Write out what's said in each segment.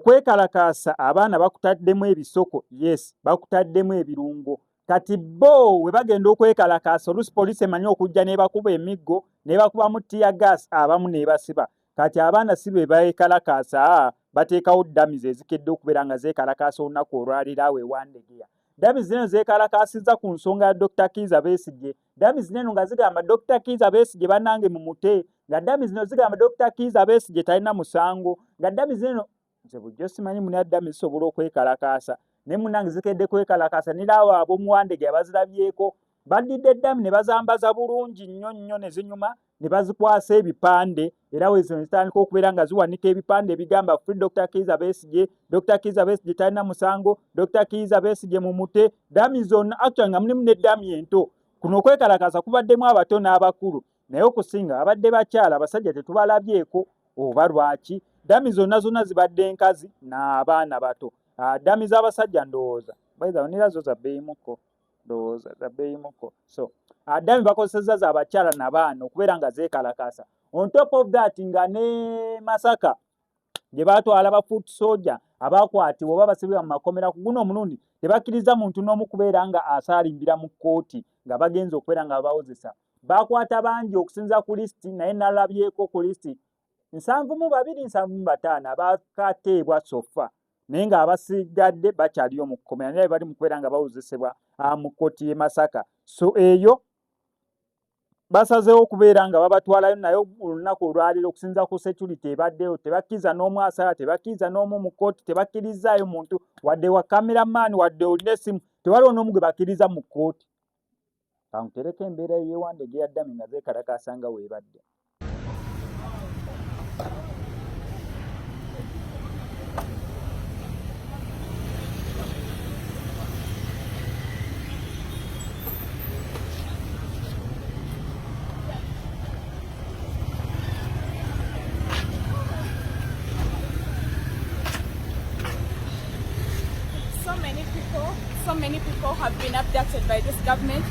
okwekalakaasa abaana bakutaddemu ebisoko, yes, bakutaddemu ebirungo. Kati bo we bagenda okwekalakaasa oluusi poliisi emanyi okujja n'ebakuba emiggo n'ebakubamu tear gas abamu n'ebasiba. Kati abaana si be beekalakaasa, bateekawo ddamizi ezikedde okubeera nga zeekalakaasa olunaku olwaliro awo ewandegeya. Ddamizi zino zeekalakaasizza ku nsonga ya Dr. Kizza Besigye. Ddamizi zino nga zigamba Dr. Kizza Besigye bannange mumute, nga ddamizi zino zigamba Dr. Kizza Besigye talina musango, nga ddamizi zino nze bujjo simanyi muna ddamizi zisobola okwekalakaasa. Ne munnange zikedde kwekalakaasa niraawo ab'omuwandege abazirabyeko badidde eddamu ne bazambaza bulungi nnyo ne zinyuma ne bazikwasa ebipande era wezo zitandika okubeera nga ziwanika ebipande ebigamba Free Dr. Kizza Besigye, Dr. Kizza Besigye talina musango, Dr. Kizza Besigye mumute. Ddami zonna actually nga mulimu n'eddamu ento. Kuno okwekalakaasa kubaddemu abato n'abakulu naye okusinga abadde bakyala abasajja tetubalabyeko oba lwaki. Ddami zonna zibadde nkazi n'abaana bato. Ddami z'abasajja ndowooza baiza nira zo za bbeeyimuko ndowooza za bbeeyimuko. So ddami bakozesezza za bakyala n'abaana okubeera nga zeekalakaasa. On top of that nga ne Masaka gye baatwala ba foot soldier abakwatibwa oba basibibwa mu makomera ku guno omulundi tebakkiriza muntu n'omu kubeera nga asaalimbira mu kkooti nga bagenza okubeera nga bawozesa. Bakwata bangi okusinza ku lisiti naye nalabyeko ku lisiti 7,200 7,500 abakateebwa sofa naye nga abasigadde bakyaliyo mu kkomera naye bali mu kubeera nga bawozesebwa mu kkooti y'e Masaka. So eyo basazeewo okubeera nga babatwalayo naye olunaku olwaliro okusinza ku security ebaddeyo tebakkiriza n'omu asala, tebakkiriza n'omu mu kkooti, tebakkirizzaayo muntu wadde wa cameraman wadde olina essimu tewaliwo n'omu gwe bakkiriza mu kkooti. Kantereka embeera y'ewandege ya ddami nga zeekalakaasa nga weebadde. So many people have been abducted by this government.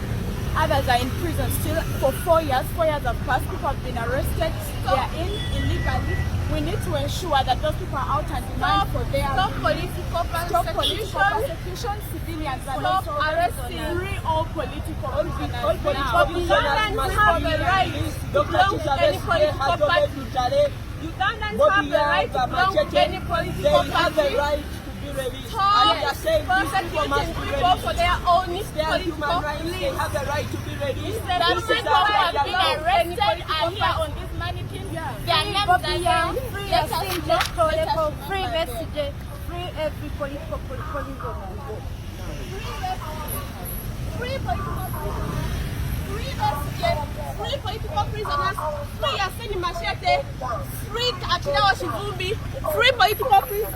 Others are in prison still for 4 years. 4 years have passed. People have been arrested. They are in illegally. We need to ensure that those people are out and demand for their political persecution. Civilians are not arresting. Free all political prisoners. Ugandans have the right to belong to any political party. Ugandans have the right to belong to any political party. Stop persecuting people for their own political beliefs. They have the right to be released. The people who have been arrested are here on this mannequin. Their names are here. Let us know. Free Besigye, free every political prisoner. Free political prisoners. Free Besigye. Free political prisoners. Free Yaseni Machete. Free Akilawa Shivumbi. Free political prisoners.